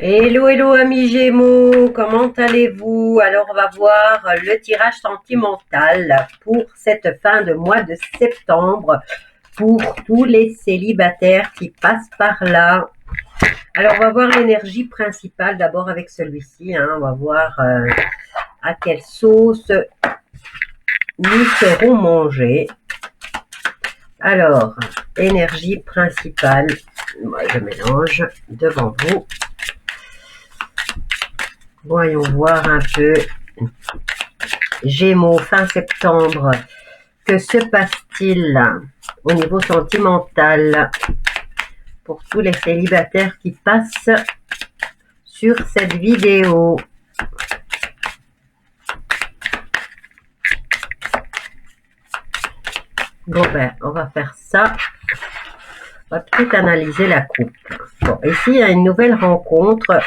Hello, hello amis Gémeaux, comment allez-vous? Alors on va voir le tirage sentimental pour cette fin de mois de septembre pour tous les célibataires qui passent par là. Alors on va voir l'énergie principale d'abord avec celui-ci, on va voir à quelle sauce nous serons mangés. Alors, énergie principale, moi je mélange devant vous. Voyons voir un peu. Gémeaux, fin septembre. Que se passe-t-il au niveau sentimental pour tous les célibataires qui passent sur cette vidéo? Bon ben, on va faire ça. On va peut-être analyser la coupe. Bon, ici, il y a une nouvelle rencontre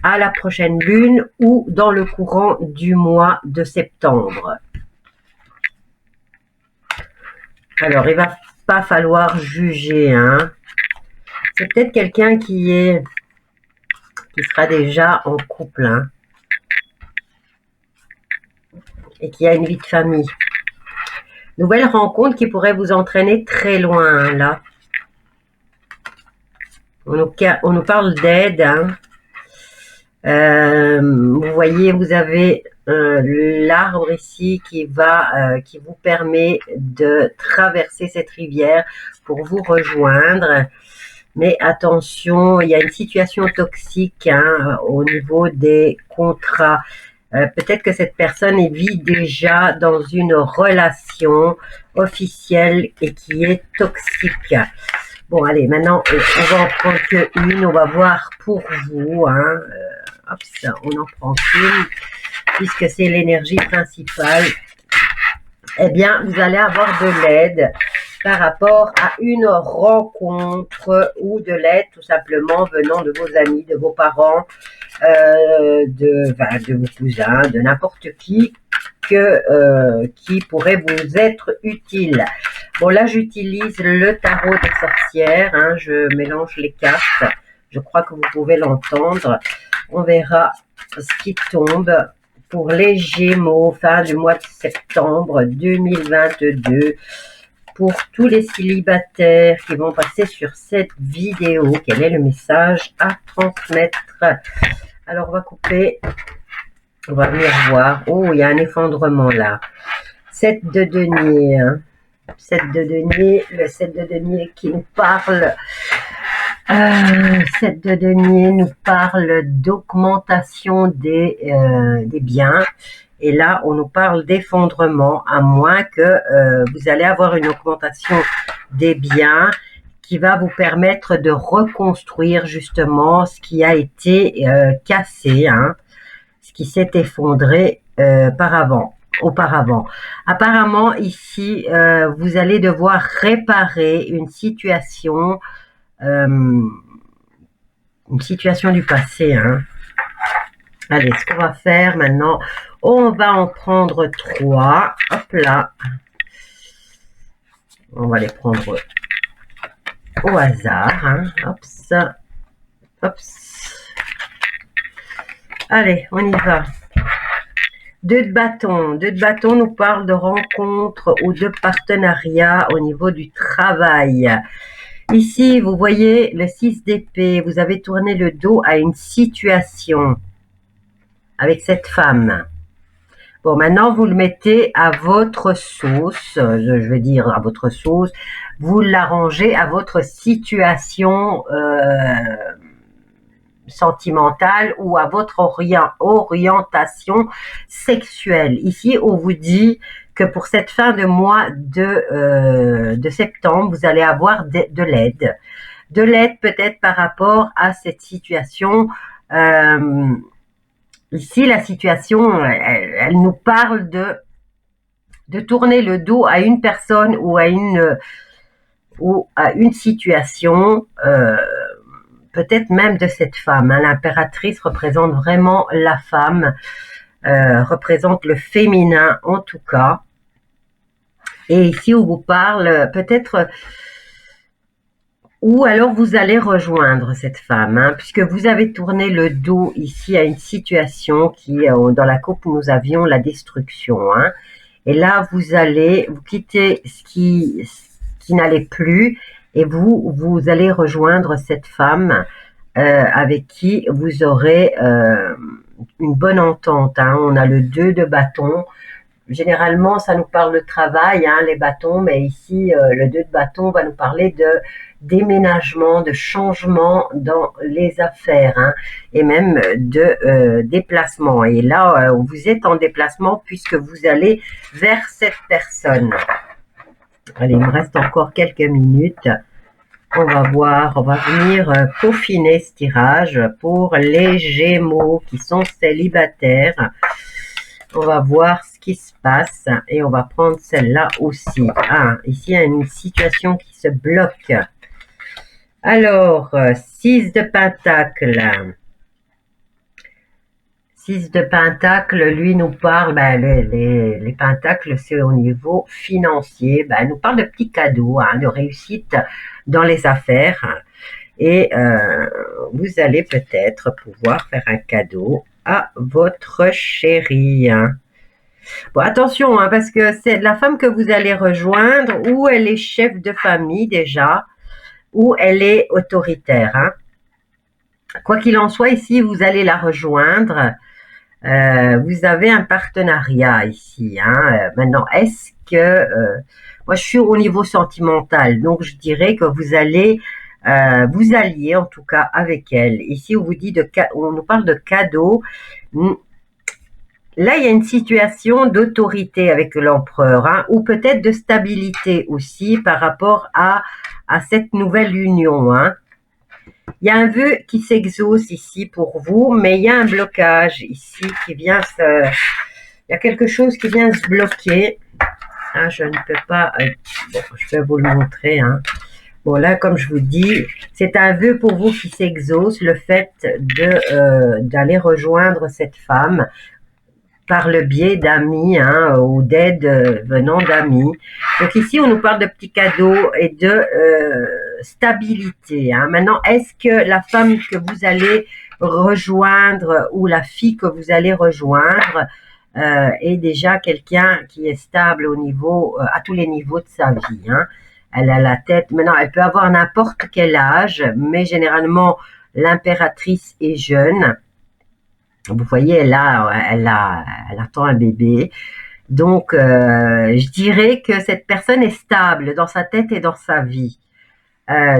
à la prochaine lune ou dans le courant du mois de septembre. Alors, il va pas falloir juger, C'est peut-être quelqu'un qui sera déjà en couple, et qui a une vie de famille. Nouvelle rencontre qui pourrait vous entraîner très loin, là. On nous parle d'aide, vous voyez, vous avez l'arbre ici qui vous permet de traverser cette rivière pour vous rejoindre. Mais attention, il y a une situation toxique au niveau des contrats. Peut-être que cette personne vit déjà dans une relation officielle et qui est toxique. Bon, allez, maintenant, on va en prendre qu'une. On va voir pour vous. Hop, ça, on en prend une, puisque c'est l'énergie principale. Eh bien, vous allez avoir de l'aide par rapport à une rencontre ou de l'aide tout simplement venant de vos amis, de vos parents, de vos cousins, de n'importe qui qui pourrait vous être utile. Bon, là, j'utilise le tarot des sorcières, je mélange les cartes. Je crois que vous pouvez l'entendre. On verra ce qui tombe pour les Gémeaux, fin du mois de septembre 2022. Pour tous les célibataires qui vont passer sur cette vidéo, quel est le message à transmettre? Alors, on va couper. On va venir voir. Oh, il y a un effondrement là. 7 de denier. 7 de denier. Le 7 de denier qui nous parle. 7 de denier nous parle d'augmentation des biens. Et là, on nous parle d'effondrement, à moins que vous allez avoir une augmentation des biens qui va vous permettre de reconstruire justement ce qui a été cassé, ce qui s'est effondré auparavant. Apparemment, ici, vous allez devoir réparer une situation du passé. Allez, ce qu'on va faire maintenant, on va en prendre 3. Hop là. On va les prendre au hasard. Hop ça. Hop. Allez, on y va. 2 de bâton. 2 de bâton nous parle de rencontre ou de partenariat au niveau du travail. Ici, vous voyez le 6 d'épée. Vous avez tourné le dos à une situation avec cette femme. Bon, maintenant, vous le mettez à votre sauce. Je veux dire à votre sauce. Vous l'arrangez à votre situation sentimentale ou à votre orientation sexuelle. Ici, on vous dit que pour cette fin de mois de septembre, vous allez avoir de l'aide. De l'aide peut-être par rapport à cette situation. Ici, la situation, elle nous parle de tourner le dos à une personne ou à une situation, peut-être même de cette femme. L'impératrice représente vraiment la femme, représente le féminin en tout cas. Et ici, on vous parle peut-être ou alors vous allez rejoindre cette femme, hein, puisque vous avez tourné le dos ici à une situation qui, dans la coupe, nous avions la destruction. Hein. Et là, vous allez vous quitter ce qui n'allait plus et vous allez rejoindre cette femme avec qui vous aurez une bonne entente. Hein. On a le 2 de bâton. Généralement, ça nous parle de travail, hein, les bâtons, mais ici, le 2 de bâton va nous parler de déménagement, de changement dans les affaires, hein, et même de déplacement. Et là, vous êtes en déplacement puisque vous allez vers cette personne. Allez, il me reste encore quelques minutes. On va voir, on va venir peaufiner ce tirage pour les Gémeaux qui sont célibataires. On va voir ce qui se passe et on va prendre celle-là aussi. Ah, ici, il y a une situation qui se bloque. Alors, 6 de Pentacle. 6 de Pentacle, lui nous parle, les Pentacles, c'est au niveau financier. Il nous parle de petits cadeaux, hein, de réussite dans les affaires. Et vous allez peut-être pouvoir faire un cadeau à votre chérie. Hein. Bon, attention, hein, parce que c'est la femme que vous allez rejoindre, ou elle est chef de famille déjà, ou elle est autoritaire. Hein. Quoi qu'il en soit, ici, vous allez la rejoindre. Vous avez un partenariat ici. Hein. Maintenant, est-ce que... moi, je suis au niveau sentimental, donc je dirais que vous allez... vous alliez en tout cas avec elle. Ici, on vous dit on nous parle de cadeaux. Là, il y a une situation d'autorité avec l'empereur, hein, ou peut-être de stabilité aussi par rapport à cette nouvelle union. Hein. Il y a un vœu qui s'exauce ici pour vous, mais il y a un blocage ici qui vient se... Il y a quelque chose qui vient se bloquer. Ah, je ne peux pas... bon, je vais vous le montrer. Hein. Bon, là, comme je vous dis, c'est un vœu pour vous qui s'exauce, le fait d'aller rejoindre cette femme par le biais d'amis, hein, ou d'aide venant d'amis. Donc ici, on nous parle de petits cadeaux et de stabilité. Hein. Maintenant, est-ce que la femme que vous allez rejoindre ou la fille que vous allez rejoindre est déjà quelqu'un qui est stable au niveau, à tous les niveaux de sa vie, hein. Elle a la tête, maintenant elle peut avoir n'importe quel âge, mais généralement l'impératrice est jeune. Vous voyez, elle attend un bébé. Donc, je dirais que cette personne est stable dans sa tête et dans sa vie.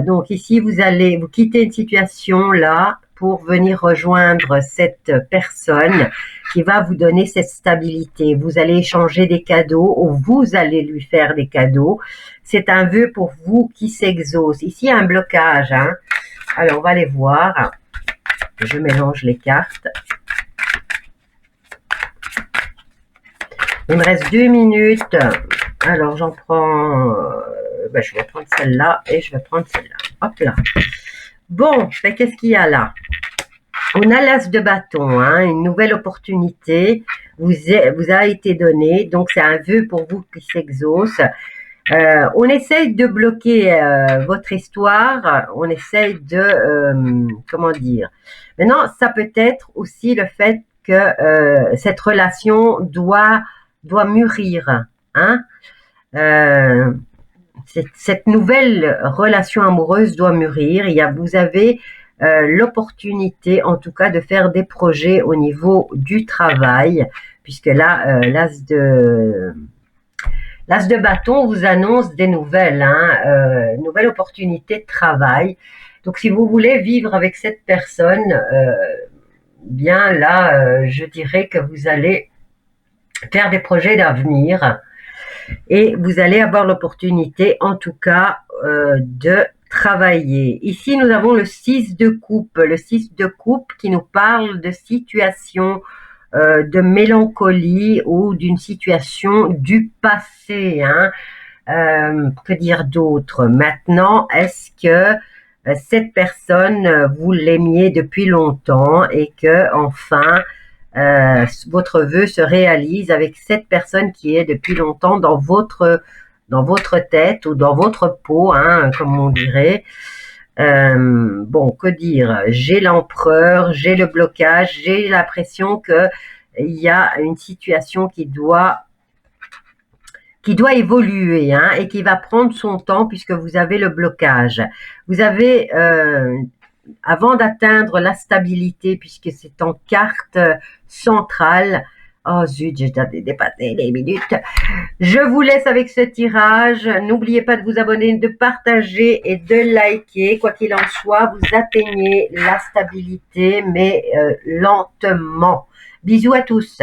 Donc ici, vous allez vous quitter une situation là pour venir rejoindre cette personne qui va vous donner cette stabilité. Vous allez échanger des cadeaux ou vous allez lui faire des cadeaux. C'est un vœu pour vous qui s'exauce. Ici, il y a un blocage. Hein. Alors, on va aller voir. Je mélange les cartes. Il me reste 2 minutes. Alors, j'en prends... je vais prendre celle-là et je vais prendre celle-là. Hop là. Bon, qu'est-ce qu'il y a là? On a l'as de bâton, hein, une nouvelle opportunité vous a été donnée. Donc, c'est un vœu pour vous qui s'exauce. On essaye de bloquer votre histoire. On essaye de... comment dire? Maintenant, ça peut être aussi le fait que cette relation doit mûrir. Hein? Cette nouvelle relation amoureuse doit mûrir. Vous avez l'opportunité, en tout cas, de faire des projets au niveau du travail, puisque là, l'as de bâton vous annonce des nouvelles, hein, nouvelle opportunité de travail. Donc, si vous voulez vivre avec cette personne, bien là, je dirais que vous allez faire des projets d'avenir et vous allez avoir l'opportunité, en tout cas, de travailler. Ici, nous avons le 6 de coupe. Le 6 de coupe qui nous parle de situation de mélancolie ou d'une situation du passé. Hein. Que dire d'autre? Maintenant, est-ce que cette personne, vous l'aimiez depuis longtemps et que enfin votre vœu se réalise avec cette personne qui est depuis longtemps dans votre tête ou dans votre peau, hein, comme on dirait. Bon, que dire? J'ai l'empereur, j'ai le blocage, j'ai l'impression que il y a une situation qui doit évoluer, hein, et qui va prendre son temps puisque vous avez le blocage. Vous avez, avant d'atteindre la stabilité, puisque c'est en carte centrale, oh zut, j'ai déjà dépassé les minutes. Je vous laisse avec ce tirage. N'oubliez pas de vous abonner, de partager et de liker. Quoi qu'il en soit, vous atteignez la stabilité, mais lentement. Bisous à tous.